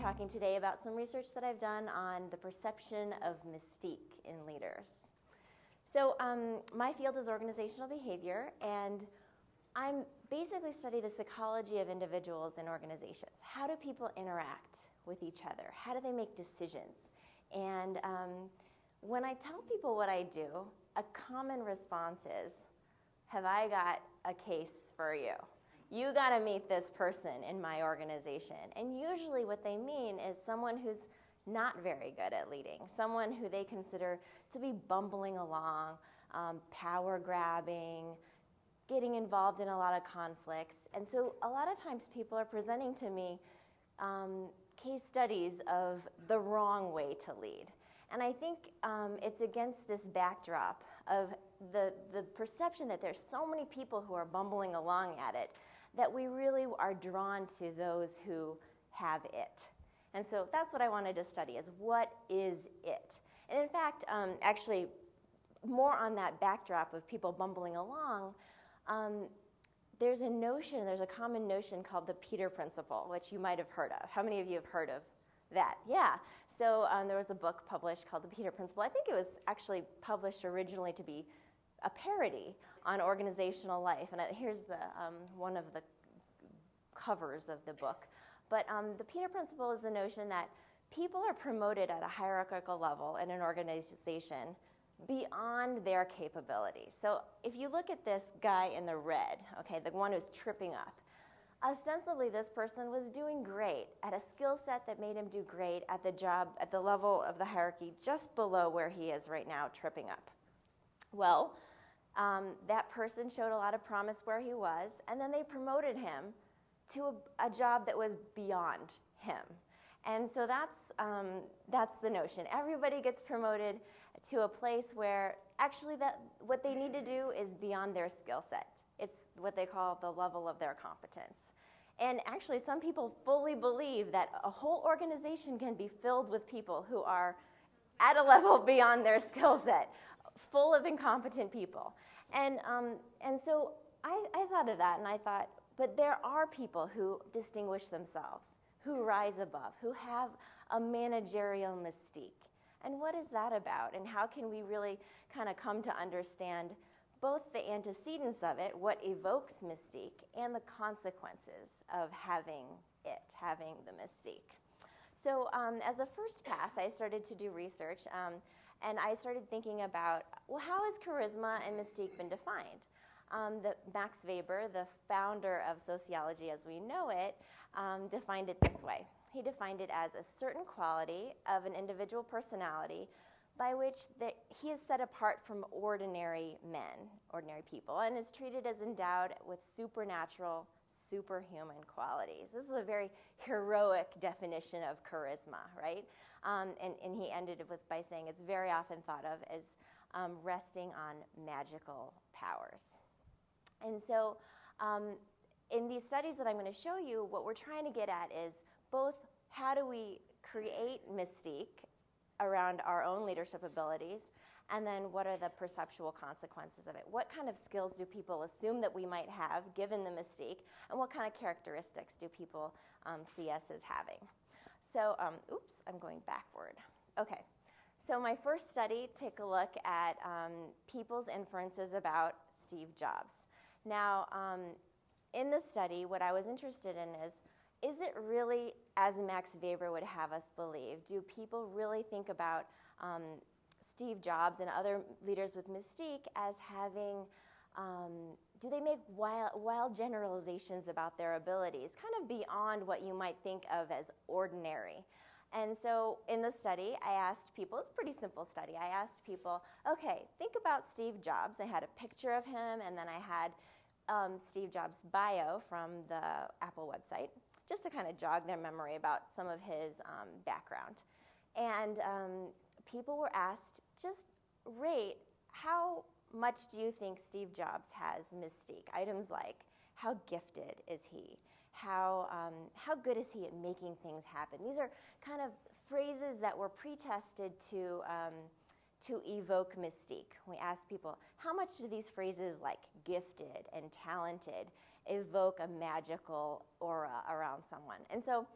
talking today about some research that I've done on the perception of mystique in leaders. So my field is organizational behavior, and I'm basically study the psychology of individuals in organizations. How do people interact with each other? How do they make decisions? And when I tell people what I do, a common response is, have I got a case for you? You got to meet this person in my organization. And usually what they mean is someone who's not very good at leading, someone who they consider to be bumbling along, power grabbing, getting involved in a lot of conflicts. And so a lot of times people are presenting to me case studies of the wrong way to lead. And I think it's against this backdrop of the perception that there's so many people who are bumbling along at it that we really are drawn to those who have it. And so that's what I wanted to study, is what is it? And in fact, actually, more on that backdrop of people bumbling along, there's a common notion called the Peter Principle, which you might have heard of. How many of you have heard of that? Yeah. So there was a book published called the Peter Principle. I think it was actually published originally to be a parody on organizational life. And here's one of the covers of the book. But the Peter Principle is the notion that people are promoted at a hierarchical level in an organization beyond their capabilities. So if you look at this guy in the red, okay, the one who's tripping up, ostensibly this person was doing great at a skill set that made him do great at the job, at the level of the hierarchy just below where he is right now, tripping up. Well, that person showed a lot of promise where he was, and then they promoted him to a job that was beyond him. And so that's the notion. Everybody gets promoted to a place where actually what they need to do is beyond their skill set. It's what they call the level of their competence. And actually, some people fully believe that a whole organization can be filled with people who are at a level beyond their skill set, full of incompetent people. And so I thought of that, and I thought, but there are people who distinguish themselves, who rise above, who have a managerial mystique. And what is that about? And how can we really kind of come to understand both the antecedents of it, what evokes mystique, and the consequences of having the mystique? So as a first pass, I started to do research, and I started thinking about, well, how has charisma and mystique been defined? Max Weber, the founder of sociology as we know it, defined it this way. He defined it as a certain quality of an individual personality by which he is set apart from ordinary men, ordinary people, and is treated as endowed with supernatural, superhuman qualities. This is a very heroic definition of charisma, right? And he ended it by saying it's very often thought of as resting on magical powers. And so in these studies that I'm going to show you, what we're trying to get at is both how do we create mystique around our own leadership abilities, and then what are the perceptual consequences of it? What kind of skills do people assume that we might have given the mystique, and what kind of characteristics do people see us as having? So, I'm going backward. Okay, so my first study took a look at people's inferences about Steve Jobs. Now, in this study, what I was interested in is it really as Max Weber would have us believe? Do people really think about Steve Jobs and other leaders with mystique as having, do they make wild generalizations about their abilities, kind of beyond what you might think of as ordinary? And so in the study, I asked people, it's a pretty simple study, I asked people, okay, think about Steve Jobs. I had a picture of him, and then I had Steve Jobs' bio from the Apple website, just to kind of jog their memory about some of his background. And people were asked, just rate how much do you think Steve Jobs has mystique? Items like, how gifted is he? How good is he at making things happen? These are kind of phrases that were pre-tested to to evoke mystique. We asked people, how much do these phrases like gifted and talented evoke a magical aura around someone? And so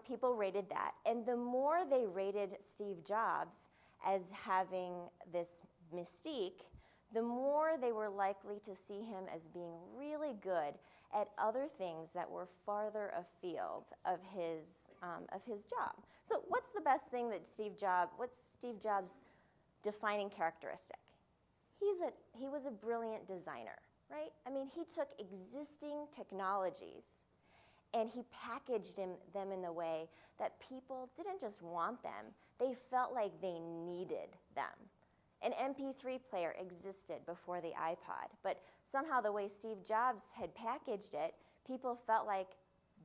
people rated that. And the more they rated Steve Jobs as having this mystique, the more they were likely to see him as being really good at other things that were farther afield of his job. So what's the best thing that what's Steve Jobs' defining characteristic? He was a brilliant designer, right? I mean, he took existing technologies and he packaged them in the way that people didn't just want them, they felt like they needed them. An MP3 player existed before the iPod, but somehow the way Steve Jobs had packaged it, people felt like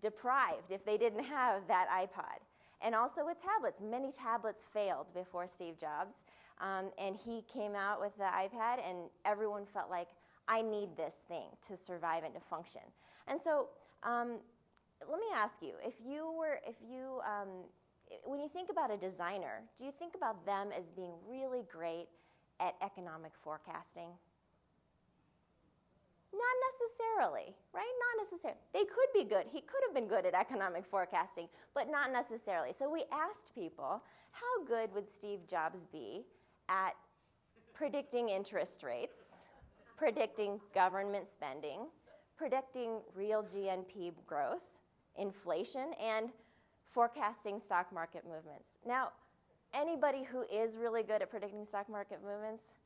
deprived if they didn't have that iPod. And also with tablets. Many tablets failed before Steve Jobs, and he came out with the iPad, and everyone felt like, I need this thing to survive and to function. And so let me ask you, when you think about a designer, do you think about them as being really great at economic forecasting? Not necessarily, right? Not necessarily. They could be good. He could have been good at economic forecasting, but not necessarily. So we asked people, how good would Steve Jobs be at predicting interest rates, predicting government spending, predicting real GNP growth, inflation, and forecasting stock market movements? Now, anybody who is really good at predicting stock market movements,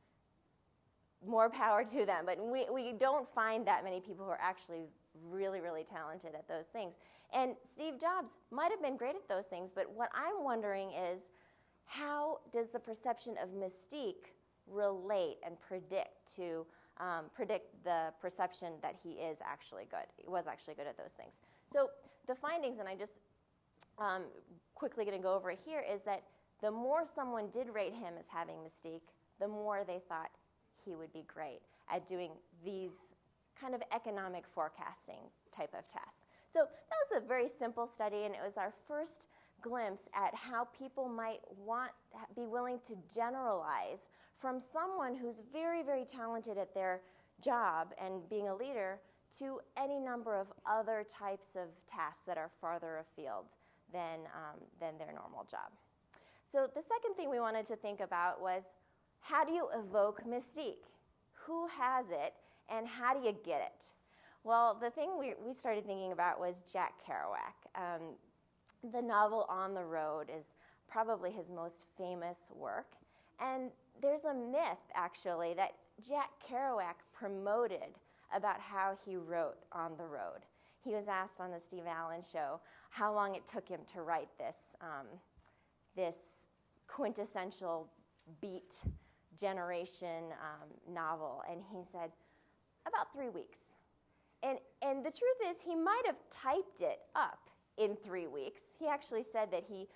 more power to them. But we don't find that many people who are actually really, really talented at those things. And Steve Jobs might have been great at those things, but what I'm wondering is, how does the perception of mystique relate and predict the perception that he was actually good at those things? So the findings, and I just quickly going to go over it here, is that the more someone did rate him as having mystique, the more they thought he would be great at doing these kind of economic forecasting type of tasks. So that was a very simple study, and it was our first glimpse at how people might be willing to generalize from someone who's very, very talented at their job and being a leader to any number of other types of tasks that are farther afield than their normal job. So the second thing we wanted to think about was, how do you evoke mystique? Who has it, and how do you get it? Well, the thing we started thinking about was Jack Kerouac. The novel On the Road is probably his most famous work. And there's a myth, actually, that Jack Kerouac promoted about how he wrote On the Road. He was asked on the Steve Allen show how long it took him to write this quintessential beat generation novel, and he said, about 3 weeks. And the truth is, he might have typed it up in 3 weeks. He actually said that he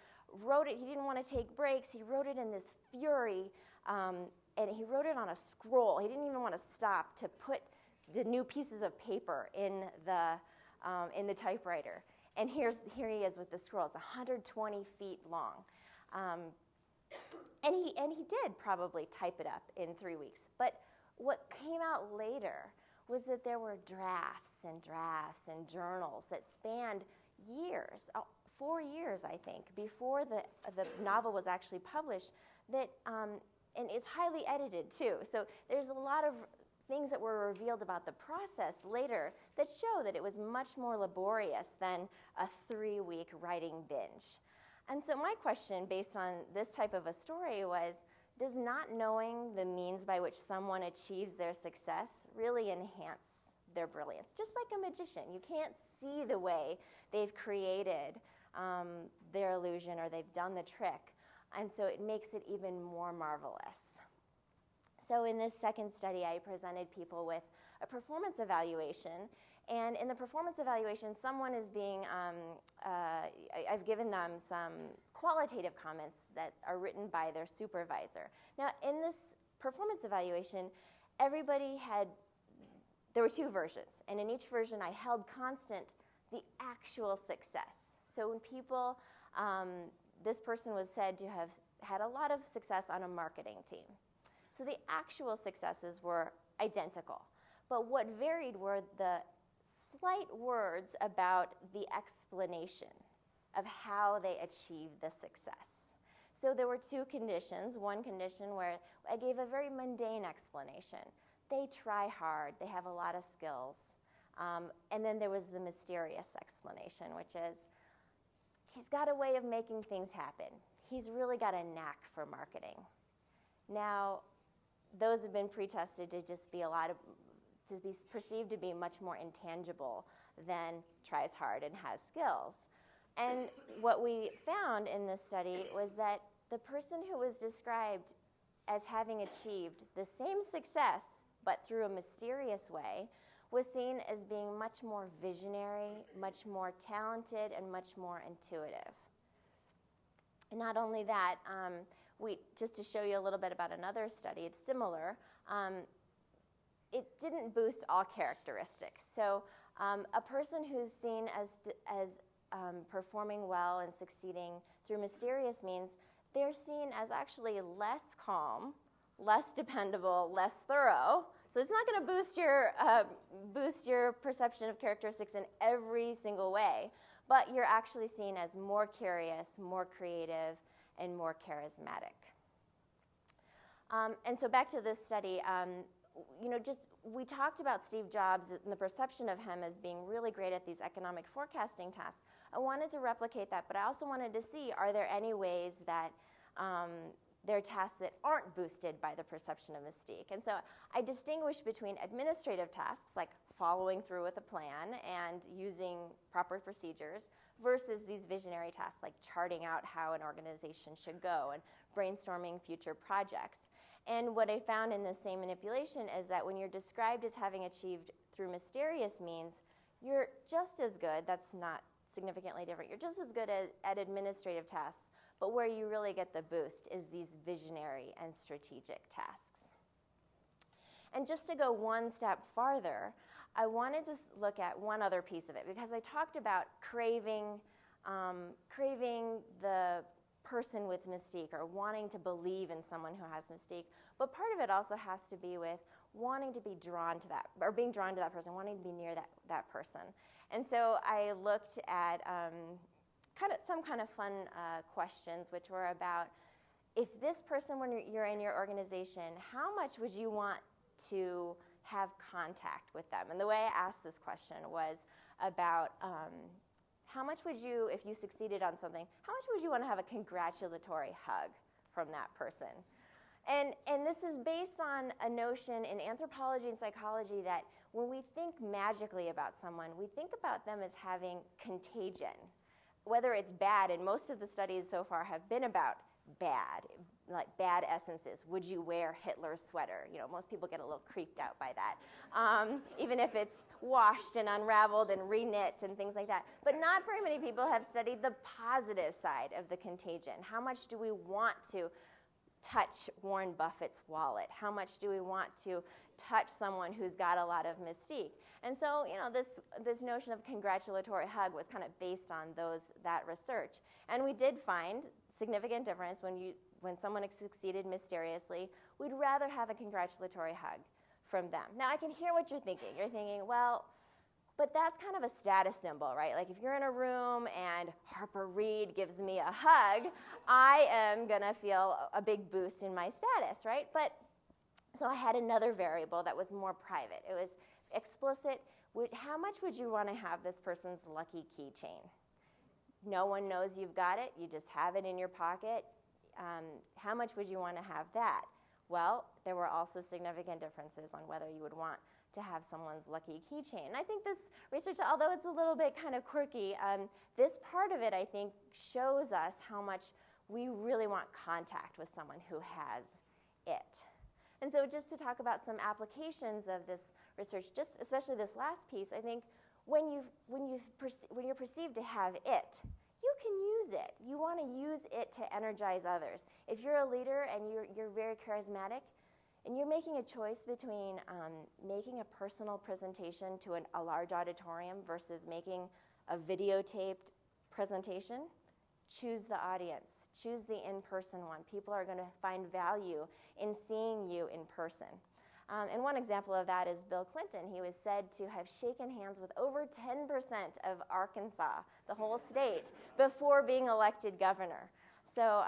wrote it, he didn't want to take breaks, he wrote it in this fury, and he wrote it on a scroll. He didn't even want to stop to put the new pieces of paper in the typewriter. And here he is with the scroll. It's 120 feet long. And he did probably type it up in 3 weeks. But what came out later was that there were drafts and journals that spanned years, 4 years, I think, before the novel was actually published, and it's highly edited, too. So there's a lot of things that were revealed about the process later that show that it was much more laborious than a 3-week writing binge. And so my question, based on this type of a story, was, does not knowing the means by which someone achieves their success really enhance their brilliance? Just like a magician, you can't see the way they've created their illusion or they've done the trick, and so it makes it even more marvelous. So in this second study, I presented people with a performance evaluation. And in the performance evaluation, someone is being, I've given them some qualitative comments that are written by their supervisor. Now, in this performance evaluation, there were 2 versions. And in each version, I held constant the actual success. So when people, this person was said to have had a lot of success on a marketing team. So the actual successes were identical. But what varied were the slight words about the explanation of how they achieved the success. So there were two conditions. One condition where I gave a very mundane explanation. They try hard. They have a lot of skills. And then there was the mysterious explanation, which is he's got a way of making things happen. He's really got a knack for marketing. Now, those have been pre-tested to just be to be perceived to be much more intangible than tries hard and has skills. And what we found in this study was that the person who was described as having achieved the same success, but through a mysterious way, was seen as being much more visionary, much more talented, and much more intuitive. And not only that, just to show you a little bit about another study, it's similar, it didn't boost all characteristics. So a person who's seen as performing well and succeeding through mysterious means, they're seen as actually less calm, less dependable, less thorough. So it's not going to boost your perception of characteristics in every single way, but you're actually seen as more curious, more creative, and more charismatic. And so back to this study, we talked about Steve Jobs and the perception of him as being really great at these economic forecasting tasks. I wanted to replicate that, but I also wanted to see, are there any ways that there are tasks that aren't boosted by the perception of mystique? And so I distinguish between administrative tasks, like following through with a plan and using proper procedures, versus these visionary tasks, like charting out how an organization should go and brainstorming future projects. And what I found in this same manipulation is that when you're described as having achieved through mysterious means, you're just as good, that's not significantly different, you're just as good at administrative tasks, but where you really get the boost is these visionary and strategic tasks. And just to go one step farther, I wanted to look at one other piece of it, because I talked about craving the person with mystique, or wanting to believe in someone who has mystique, but part of it also has to be with wanting to be drawn to that, or being drawn to that person, wanting to be near that person. And so I looked at some kind of fun questions, which were about, if this person, when you're in your organization, how much would you want to have contact with them? And the way I asked this question was about how much would you, if you succeeded on something, how much would you want to have a congratulatory hug from that person? And this is based on a notion in anthropology and psychology that when we think magically about someone, we think about them as having contagion, whether it's bad, and most of the studies so far have been about bad, like bad essences. Would you wear Hitler's sweater? Most people get a little creeped out by that, even if it's washed and unraveled and reknit and things like that. But not very many people have studied the positive side of the contagion. How much do we want to touch Warren Buffett's wallet? How much do we want to touch someone who's got a lot of mystique? And so, this notion of congratulatory hug was kind of based on that research. And we did find significant difference when someone succeeded mysteriously. We'd rather have a congratulatory hug from them. Now, I can hear what you're thinking. You're thinking, well, but that's kind of a status symbol, right? Like if you're in a room and Harper Reid gives me a hug, I am going to feel a big boost in my status, right? But so I had another variable that was more private. It was explicit. How much would you want to have this person's lucky keychain? No one knows you've got it. You just have it in your pocket. How much would you want to have that? Well, there were also significant differences on whether you would want to have someone's lucky keychain. And I think this research, although it's a little bit kind of quirky, this part of it, I think, shows us how much we really want contact with someone who has it. And so just to talk about some applications of this research, just especially this last piece, I think when you're perceived to have it, you can use it. You want to use it to energize others. If you're a leader and you're very charismatic, and you're making a choice between making a personal presentation to a large auditorium versus making a videotaped presentation, choose the audience, choose the in-person one. People are going to find value in seeing you in person. And one example of that is Bill Clinton. He was said to have shaken hands with over 10% of Arkansas, the whole state, before being elected governor. So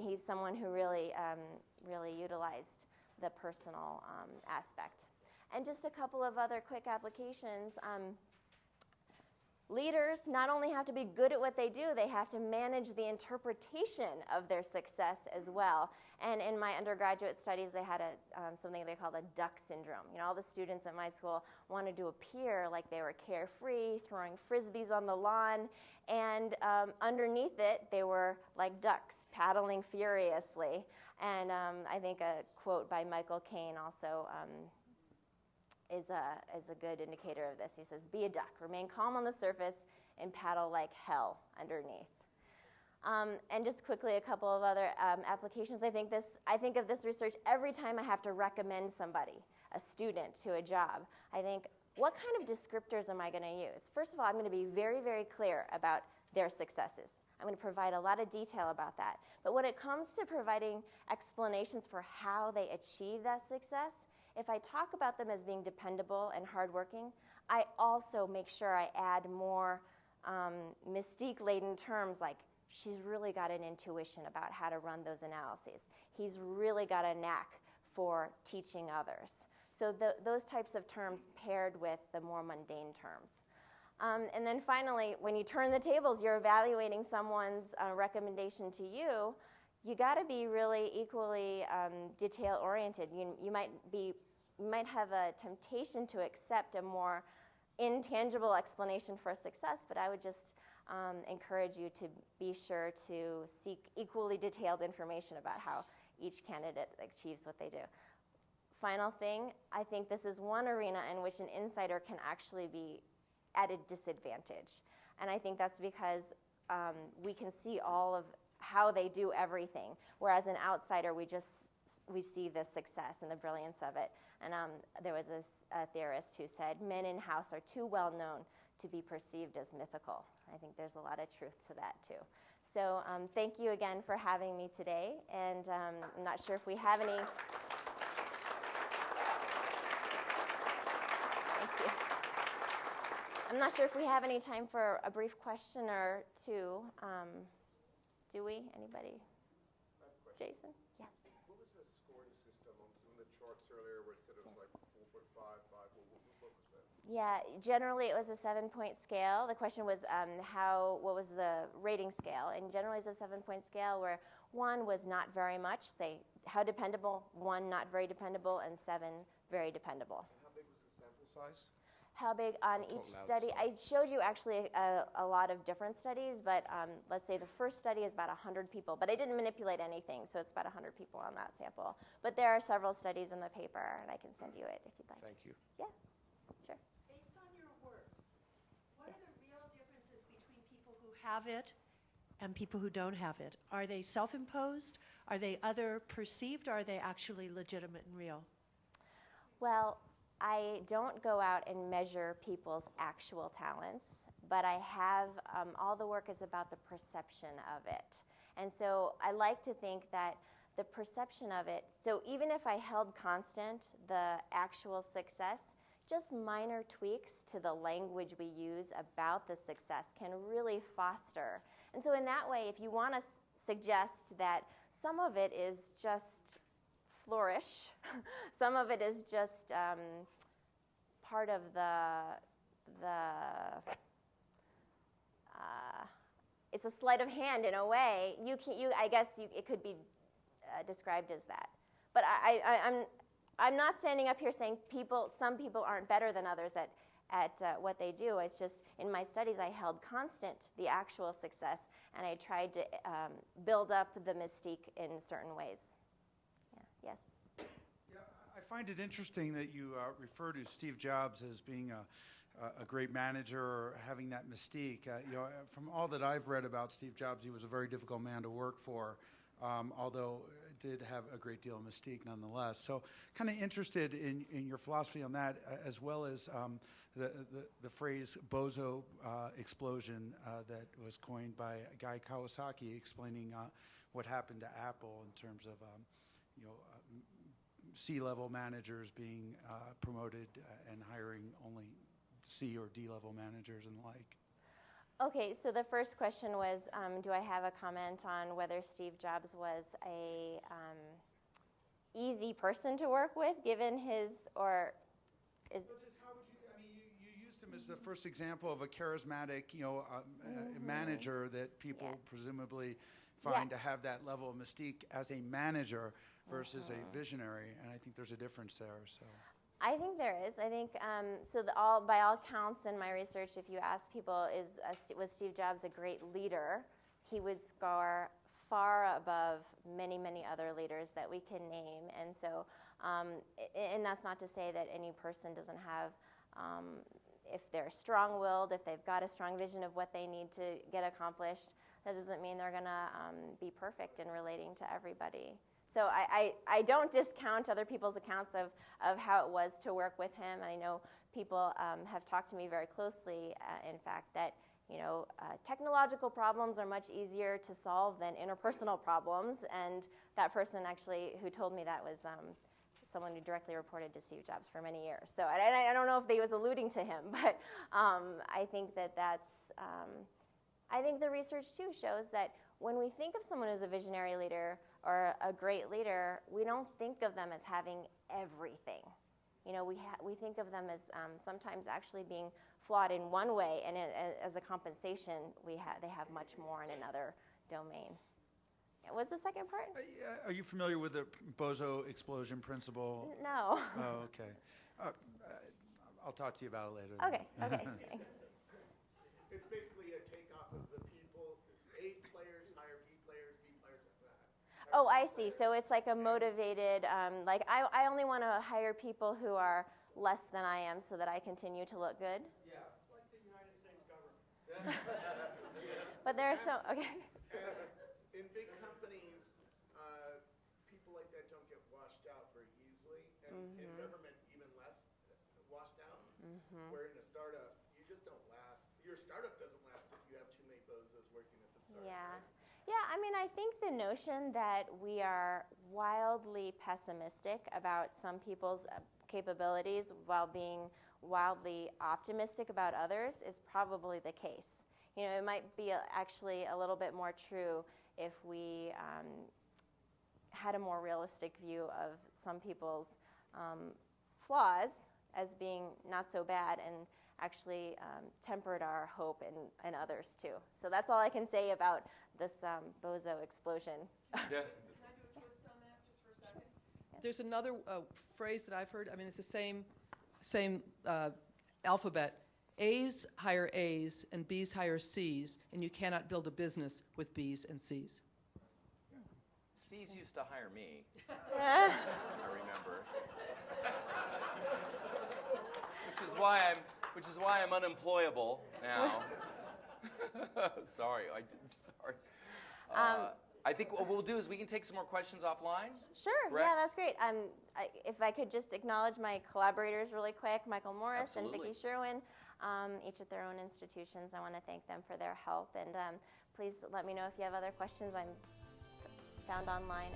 he's someone who really utilized the personal aspect. And just a couple of other quick applications. Leaders not only have to be good at what they do, they have to manage the interpretation of their success as well. And in my undergraduate studies, they had something they called a duck syndrome. You know, all the students at my school wanted to appear like they were carefree, throwing frisbees on the lawn, and underneath it, they were like ducks, paddling furiously. And I think a quote by Michael Caine also is a good indicator of this. He says, "Be a duck, remain calm on the surface, and paddle like hell underneath." And just quickly, a couple of other applications. I think of this research every time I have to recommend somebody, a student, to a job. I think, what kind of descriptors am I going to use? First of all, I'm going to be very, very clear about their successes. I'm going to provide a lot of detail about that. But when it comes to providing explanations for how they achieve that success, if I talk about them as being dependable and hardworking, I also make sure I add more mystique-laden terms like, she's really got an intuition about how to run those analyses. He's really got a knack for teaching others. So those types of terms paired with the more mundane terms. And then finally, when you turn the tables, you're evaluating someone's recommendation to you. You got to be really equally detail-oriented. You might have a temptation to accept a more intangible explanation for success, but I would just encourage you to be sure to seek equally detailed information about how each candidate achieves what they do. Final thing, I think this is one arena in which an insider can actually be at a disadvantage. And I think that's because we can see all of how they do everything, whereas an outsider, we see the success and the brilliance of it. And there was a theorist who said, men in house are too well known to be perceived as mythical. I think there's a lot of truth to that too. So thank you again for having me today, and I'm not sure if we have any. Thank you. I'm not sure if we have any time for a brief question or two. Do we? Anybody? Jason? Yes. What was the scoring system on some of the charts earlier where it said it was like 4.5, 5? What was that? Yeah, generally it was a 7-point scale. The question was what was the rating scale? And generally it's a 7-point scale where 1 was not very much, say how dependable, 1 not very dependable, and 7 very dependable. And how big was the sample size? How big on each study? I showed you actually a lot of different studies, but let's say the first study is about 100 people, but I didn't manipulate anything, so it's about 100 people on that sample. But there are several studies in the paper, and I can send you it if you'd like. Thank you. Yeah, sure. Based on your work, what are the real differences between people who have it and people who don't have it? Are they self-imposed? Are they other perceived? Or are they actually legitimate and real? Well, I don't go out and measure people's actual talents, but I have, all the work is about the perception of it. And so I like to think that the perception of it, so even if I held constant the actual success, just minor tweaks to the language we use about the success can really foster. And so in that way, if you want to suggest that some of it is just flourish, some of it is just part of it's a sleight of hand in a way. I guess it could be described as that. But I'm not standing up here saying some people aren't better than others at what they do. It's just in my studies I held constant the actual success, and I tried to build up the mystique in certain ways. Yeah. Yes. Yeah, I find it interesting that you refer to Steve Jobs as being a great manager or having that mystique. From all that I've read about Steve Jobs, he was a very difficult man to work for, although did have a great deal of mystique nonetheless. So kind of interested in your philosophy on that, as well as the phrase bozo explosion that was coined by Guy Kawasaki, explaining what happened to Apple in terms of C-level managers being promoted and hiring only C or D-level managers and the like. Okay, so the first question was, do I have a comment on whether Steve Jobs was a easy person to work with, given his, or is... So just how would you, I mean, you used him as the first example of a charismatic, manager that people presumably find to have that level of mystique as a manager versus a visionary, and I think there's a difference there, so... I think there is. I think by all counts in my research, if you ask people, was Steve Jobs a great leader, he would score far above many, many other leaders that we can name. And so, and that's not to say that any person doesn't have, if they're strong-willed, if they've got a strong vision of what they need to get accomplished, that doesn't mean they're going to be perfect in relating to everybody. So I don't discount other people's accounts of how it was to work with him. And I know people have talked to me very closely, in fact, that technological problems are much easier to solve than interpersonal problems. And that person actually who told me that was someone who directly reported to Steve Jobs for many years. So I don't know if they was alluding to him, but I think that's... I think the research, too, shows that when we think of someone who's a visionary leader or a great leader, we don't think of them as having everything. We think of them as sometimes actually being flawed in one way, and as a compensation, they have much more in another domain. What was the second part? Are you familiar with the bozo explosion principle? No. Oh, okay. I'll talk to you about it later. Okay, thanks. It's basically a takeoff of the people, A players hire B players, B players like that. Oh, I see. So it's like a motivated, I only want to hire people who are less than I am so that I continue to look good. Yeah, it's like the United States government. But there are okay. And in big companies, people like that don't get washed out very easily, and in government even less washed out. Where in a startup, you just don't last. Your startup doesn't last if you have too many bozos working at the startup. Yeah, I mean, I think the notion that we are wildly pessimistic about some people's capabilities while being wildly optimistic about others is probably the case. It might be actually a little bit more true if we had a more realistic view of some people's flaws as being not so bad, and actually tempered our hope in others too. So that's all I can say about this bozo explosion. Can I do a twist on that just for a second? There's another phrase that I've heard. I mean, it's the same alphabet. A's hire A's and B's hire C's, and you cannot build a business with B's and C's. C's used to hire me. I remember. Which is why I'm unemployable now. Sorry. I think what we'll do is we can take some more questions offline. Sure. Correct? Yeah, that's great. If I could just acknowledge my collaborators really quick, Michael Morris Absolutely. and Vicki Sherwin, each at their own institutions. I want to thank them for their help. And please let me know if you have other questions. I'm found online.